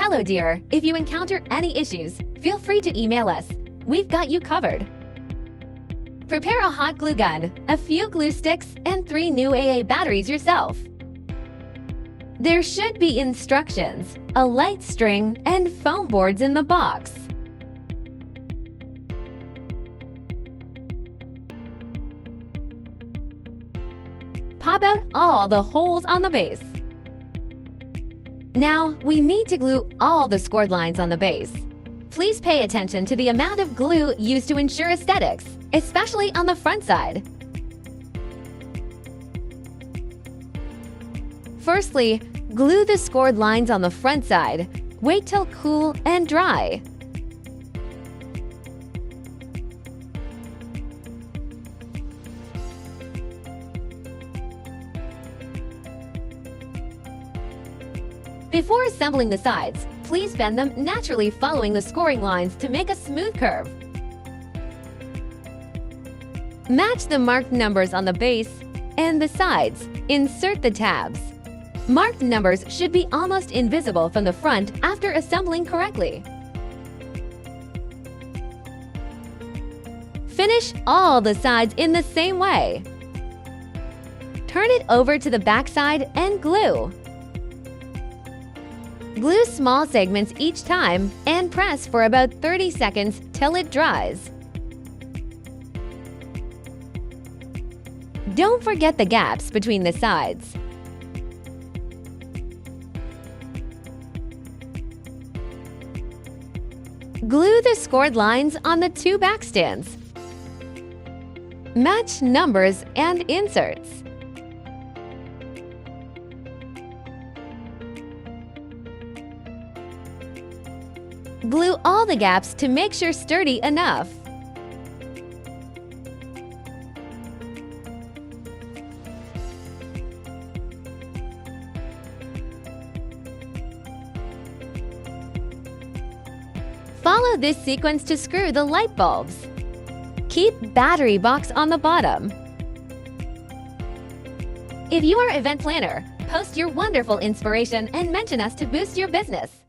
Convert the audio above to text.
Hello dear, if you encounter any issues, feel free to email us. We've got you covered. Prepare a hot glue gun, a few glue sticks, and 3 new AA batteries yourself. There should be instructions, a light string, and foam boards in the box. Pop out all the holes on the base. Now, we need to glue all the scored lines on the base. Please pay attention to the amount of glue used to ensure aesthetics, especially on the front side. Firstly, glue the scored lines on the front side. Wait till cool and dry. Before assembling the sides, please bend them naturally following the scoring lines to make a smooth curve. Match the marked numbers on the base and the sides. Insert the tabs. Marked numbers should be almost invisible from the front after assembling correctly. Finish all the sides in the same way. Turn it over to the back side and glue. Glue small segments each time and press for about 30 seconds till it dries. Don't forget the gaps between the sides. Glue the scored lines on the 2 back stands. Match numbers and inserts. Glue all the gaps to make sure sturdy enough. Follow this sequence to screw the light bulbs. Keep battery box on the bottom. If you are an event planner, post your wonderful inspiration and mention us to boost your business.